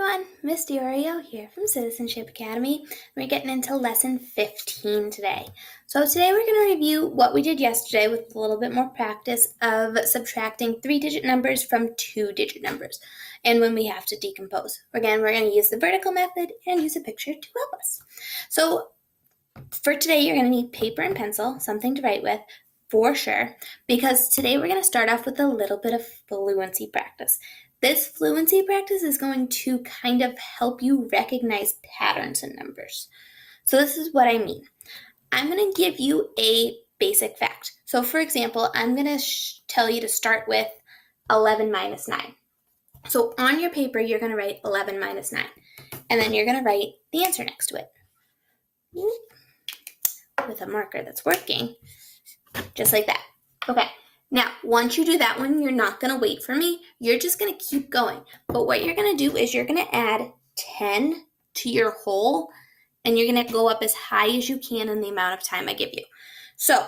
everyone, Miss Diorio here from Citizenship Academy. We're getting into lesson 15 today. So today we're going to review what we did yesterday with a little bit more practice of subtracting 3-digit numbers from 2-digit numbers and when we have to decompose. Again, we're going to use the vertical method and use a picture to help us. So for today, you're going to need paper and pencil, something to write with, for sure, because today we're going to start off with a little bit of fluency practice. This fluency practice is going to kind of help you recognize patterns in numbers. So this is what I mean. I'm going to give you a basic fact. So for example, I'm going to tell you to start with 11 minus 9. So on your paper, you're going to write 11 minus 9, and then you're going to write the answer next to it with a marker that's working, just like that. Okay, now once you do that one, you're not going to wait for me. You're just going to keep going. But what you're going to do is you're going to add 10 to your whole, and you're going to go up as high as you can in the amount of time I give you. So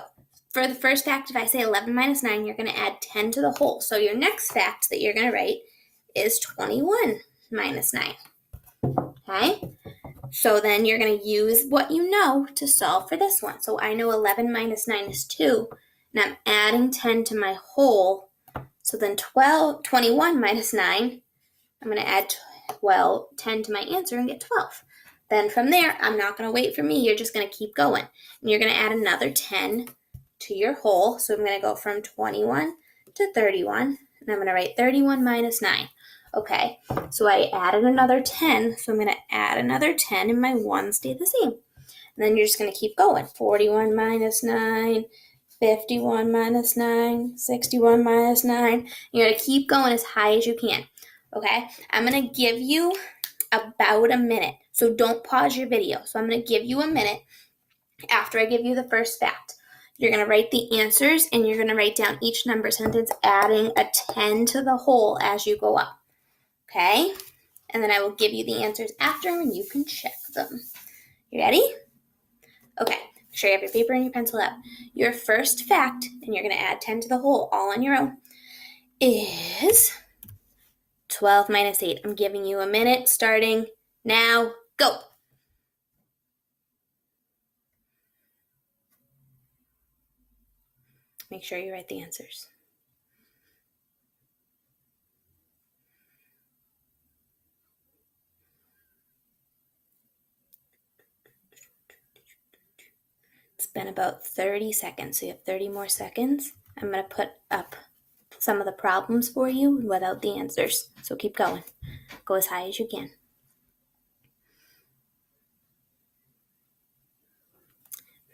for the first fact, if I say 11 minus 9, you're going to add 10 to the whole. So your next fact that you're going to write is 21 minus 9. Okay? So then you're going to use what you know to solve for this one. So I know 11 minus 9 is 2, and I'm adding 10 to my whole. So then 21 minus 9, I'm going to add 10 to my answer and get 12. Then from there, I'm not going to wait for me. You're just going to keep going. And you're going to add another 10 to your whole. So I'm going to go from 21 to 31, and I'm going to write 31 minus 9. Okay, so I added another 10, so I'm going to add another 10, and my 1 stayed the same. And then you're just going to keep going. 41 minus 9, 51 minus 9, 61 minus 9. You're going to keep going as high as you can. Okay, I'm going to give you about a minute, so don't pause your video. So I'm going to give you a minute after I give you the first fact. You're going to write the answers, and you're going to write down each number sentence, adding a 10 to the whole as you go up. Okay, and then I will give you the answers after, and you can check them. You ready? Okay, make sure you have your paper and your pencil out. Your first fact, and you're going to add 10 to the whole all on your own, is 12 minus 8. I'm giving you a minute starting now. Go. Make sure you write the answers. It's been about 30 seconds, so you have 30 more seconds. I'm going to put up some of the problems for you without the answers, so keep going. Go as high as you can.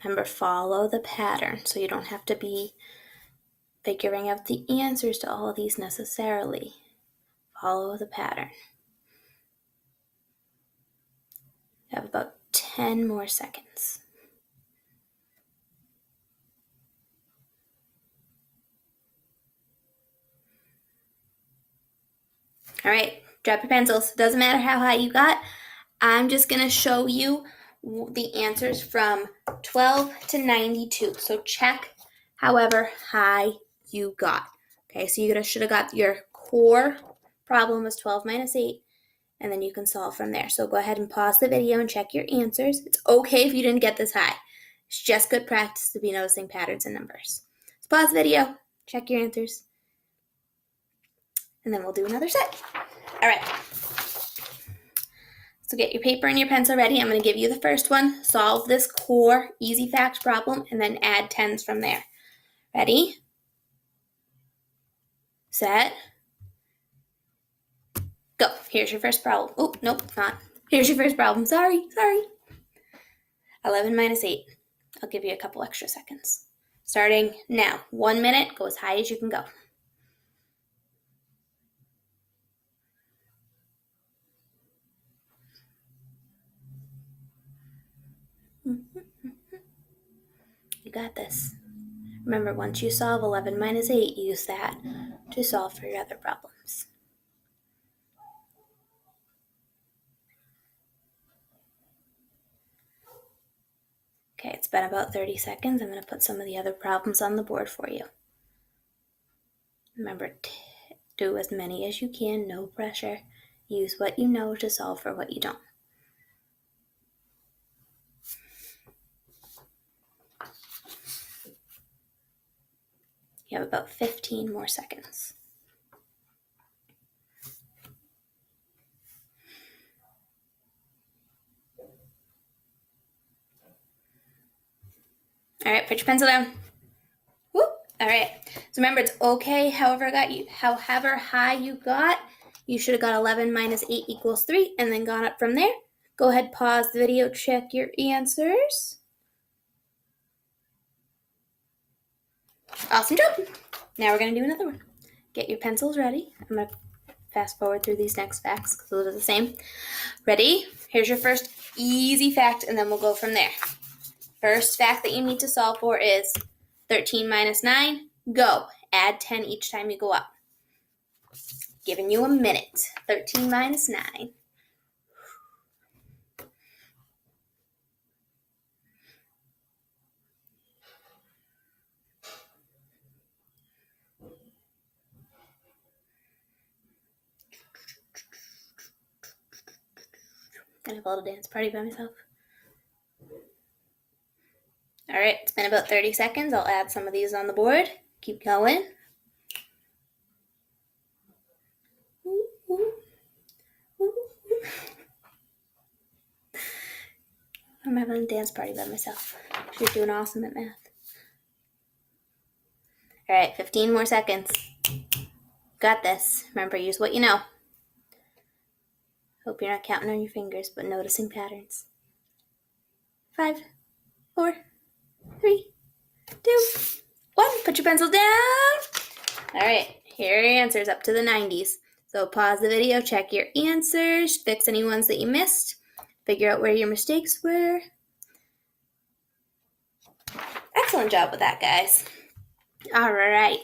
Remember, follow the pattern, so you don't have to be figuring out the answers to all of these necessarily. Follow the pattern. You have about 10 more seconds. All right, drop your pencils. Doesn't matter how high you got. I'm just going to show you the answers from 12 to 92. So check however high you got. Okay, so you should have got your core problem was 12 minus 8, and then you can solve from there. So go ahead and pause the video and check your answers. It's okay if you didn't get this high. It's just good practice to be noticing patterns in numbers. So pause the video, check your answers, and then we'll do another set. All right. So get your paper and your pencil ready. I'm going to give you the first one. Solve this core easy fact problem, and then add 10s from there. Ready? Set. Go. Here's your first problem. Oh, nope, not. Here's your first problem. Sorry. 11 minus 8. I'll give you a couple extra seconds. Starting now. 1 minute. Go as high as you can go. You got this. Remember, once you solve 11 minus 8, use that to solve for your other problems. Okay, it's been about 30 seconds. I'm going to put some of the other problems on the board for you. Remember, do as many as you can, no pressure. Use what you know to solve for what you don't. You have about 15 more seconds. All right, put your pencil down. Whoop. All right. So remember, it's okay however high you got. You should have got 11 minus 8 equals 3 and then gone up from there. Go ahead, pause the video, check your answers. Awesome job. Now we're going to do another one. Get your pencils ready. I'm going to fast forward through these next facts because those are the same. Ready? Here's your first easy fact, and then we'll go from there. First fact that you need to solve for is 13 minus 9. Go. Add 10 each time you go up. Giving you a minute. 13 minus 9. Gonna have a little dance party by myself. All right, it's been about 30 seconds. I'll add some of these on the board. Keep going. I'm having a dance party by myself. You're doing awesome at math. All right, 15 more seconds. Got this. Remember, use what you know. Hope you're not counting on your fingers, but noticing patterns. 5, 4, 3, 2, 1. Put your pencils down. All right, here are your answers up to the 90s. So pause the video, check your answers, fix any ones that you missed, figure out where your mistakes were. Excellent job with that, guys. All right,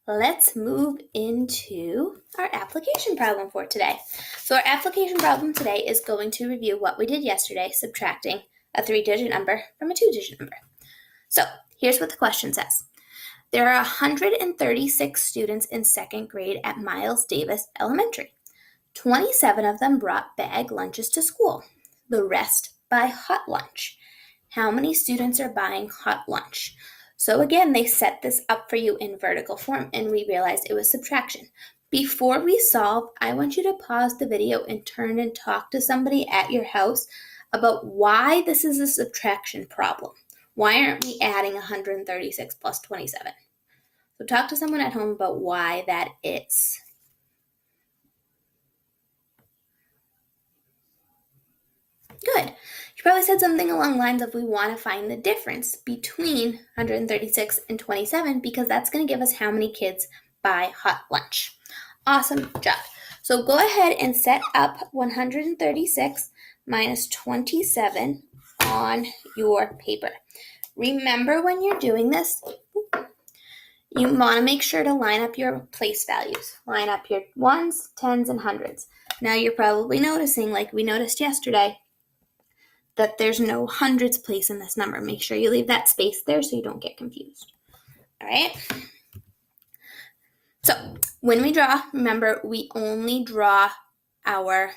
let's move into our application problem for today. So our application problem today is going to review what we did yesterday, subtracting a 3-digit number from a 2-digit number. So here's what the question says. There are 136 students in 2nd grade at Miles Davis Elementary. 27 of them brought bag lunches to school. The rest buy hot lunch. How many students are buying hot lunch? So again, they set this up for you in vertical form, and we realized it was subtraction. Before we solve, I want you to pause the video and turn and talk to somebody at your house about why this is a subtraction problem. Why aren't we adding 136 plus 27? So talk to someone at home about why that is. Good. You probably said something along the lines of we want to find the difference between 136 and 27 because that's going to give us how many kids buy hot lunch. Awesome job. So go ahead and set up 136 minus 27 on your paper. Remember when you're doing this, you want to make sure to line up your place values. Line up your ones, tens, and hundreds. Now you're probably noticing, like we noticed yesterday, that there's no hundreds place in this number. Make sure you leave that space there so you don't get confused. All right? So when we draw, remember, we only draw our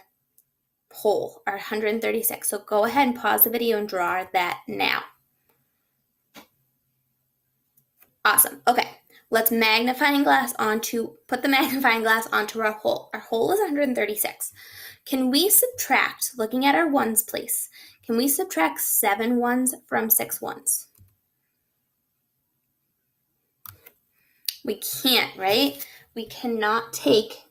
whole, our 136. So go ahead and pause the video and draw that now. Awesome. Okay. Let's put the magnifying glass onto our whole. Our whole is 136. Can we subtract, looking at our ones place, can we subtract 7 ones from 6 ones? We can't, right? We cannot take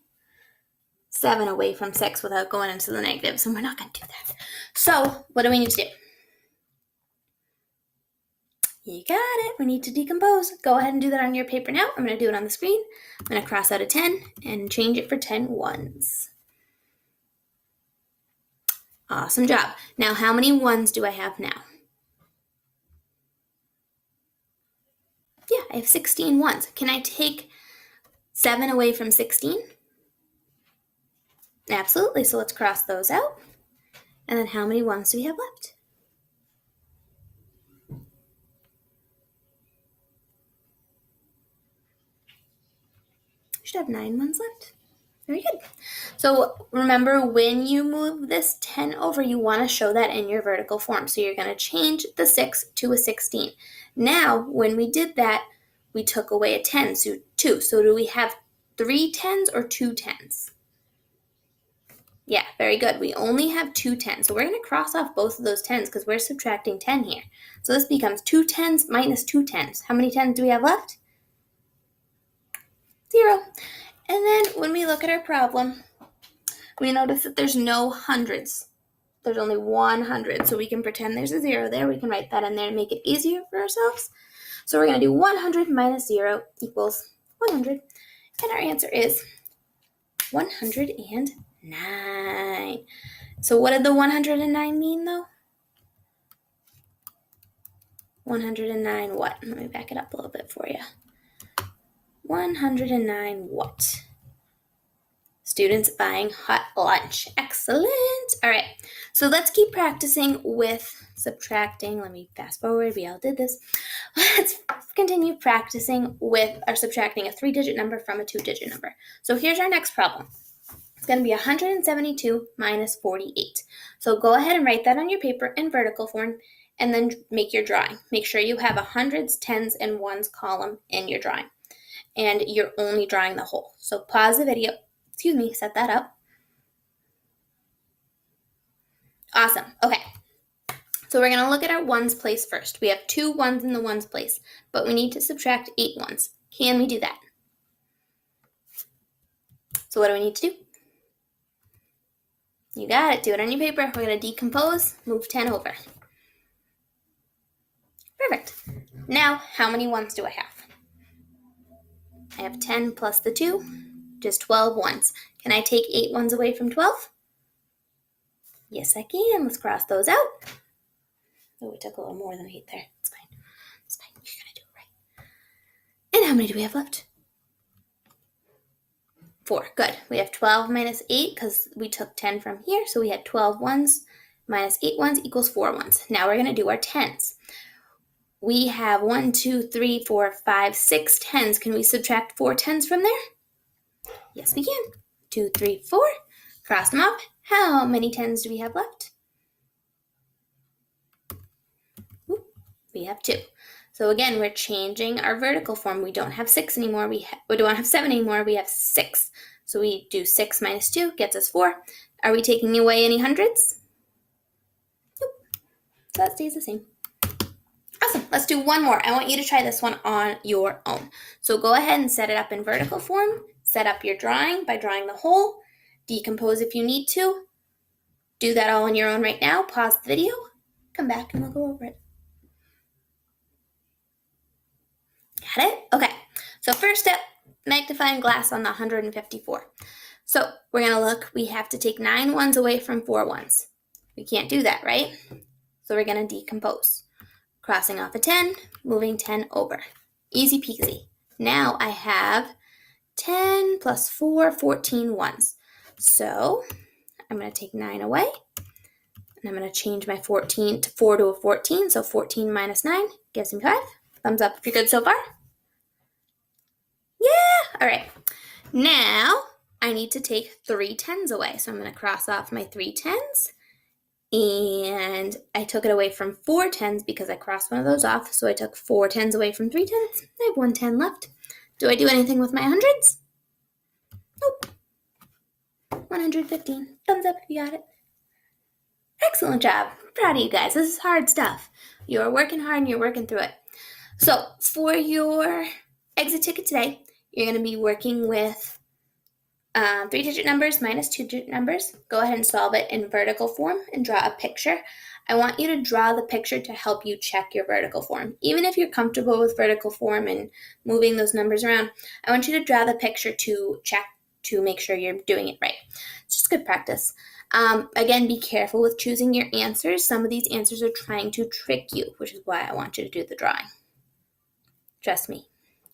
7 away from 6 without going into the negatives, and we're not going to do that. So what do we need to do? You got it. We need to decompose. Go ahead and do that on your paper now. I'm going to do it on the screen. I'm going to cross out a 10 and change it for 10 ones. Awesome job. Now, how many ones do I have now? Yeah, I have 16 ones. Can I take 7 away from 16? Absolutely. So let's cross those out. And then how many ones do we have left? Should have 9 ones left. Very good. So remember, when you move this 10 over, you want to show that in your vertical form. So you're going to change the 6 to a 16. Now, when we did that, we took away a 10, so 2. So do we have 3 10s or 2 10s? Yeah, very good. We only have 2 10s. So we're going to cross off both of those 10s because we're subtracting 10 here. So this becomes 2 10s minus 2 10s. How many 10s do we have left? 0. And then when we look at our problem, we notice that there's no hundreds. There's only 100, so we can pretend there's a 0 there. We can write that in there and make it easier for ourselves. So we're going to do 100 minus 0 equals 100. And our answer is 109. So what did the 109 mean, though? 109 what? Let me back it up a little bit for you. 109 what? Students buying hot lunch. Excellent. All right, so let's keep practicing with subtracting. Let me fast forward. We all did this. Let's continue practicing with our subtracting a 3-digit number from a 2-digit number. So here's our next problem. It's going to be 172 minus 48. So go ahead and write that on your paper in vertical form and then make your drawing. Make sure you have a hundreds, tens, and ones column in your drawing. And you're only drawing the whole. So pause the video. Set that up. Awesome. Okay. So we're going to look at our ones place first. We have 2 ones in the ones place, but we need to subtract 8 ones. Can we do that? So what do we need to do? You got it. Do it on your paper. We're going to decompose, move 10 over. Perfect. Now, how many ones do I have? I have 10 plus the 2, just 12 ones. Can I take 8 ones away from 12? Yes, I can. Let's cross those out. Oh, we took a little more than 8 there. It's fine. It's fine. You're going to do it right. And how many do we have left? 4. Good. We have 12 minus 8 because we took 10 from here. So we had 12 ones minus 8 ones equals 4 ones. Now we're going to do our tens. We have 1, 2, 3, 4, 5, 6 tens. Can we subtract 4 tens from there? Yes, we can. 2, 3, 4. Cross them off. How many tens do we have left? We have 2. So again, we're changing our vertical form. We don't have 6 anymore. We don't have 7 anymore. We have 6. So we do 6 minus 2 gets us 4. Are we taking away any hundreds? Nope. So that stays the same. Awesome. Let's do one more. I want you to try this one on your own. So go ahead and set it up in vertical form. Set up your drawing by drawing the whole. Decompose if you need to. Do that all on your own right now. Pause the video. Come back and we'll go over it. Got it? Okay. So first step, magnifying glass on the 154. So we're going to look. We have to take 9 ones away from 4 ones. We can't do that, right? So we're going to decompose. Crossing off a 10, moving 10 over. Easy peasy. Now I have 10 plus 4, 14 ones. So I'm going to take 9 away. And I'm going to change my 14 to 4 to a 14. So 14 minus 9 gives me 5. Thumbs up if you're good so far. Yeah! All right. Now I need to take 3 tens away. So I'm going to cross off my 3 tens. And I took it away from 4 tens because I crossed one of those off. So I took 4 tens away from 3 tens. I have 1 10 left. Do I do anything with my hundreds? Nope. 115. Thumbs up if you got it. Excellent job. Proud of you guys. This is hard stuff. You're working hard and you're working through it. So for your exit ticket today, you're going to be working with 3-digit numbers minus 2-digit numbers. Go ahead and solve it in vertical form and draw a picture. I want you to draw the picture to help you check your vertical form. Even if you're comfortable with vertical form and moving those numbers around, I want you to draw the picture to check to make sure you're doing it right. It's just good practice. Again, be careful with choosing your answers. Some of these answers are trying to trick you, which is why I want you to do the drawing. Trust me.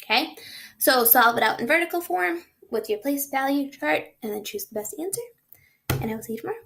Okay? So solve it out in vertical form with your place value chart and then choose the best answer. And I will see you tomorrow.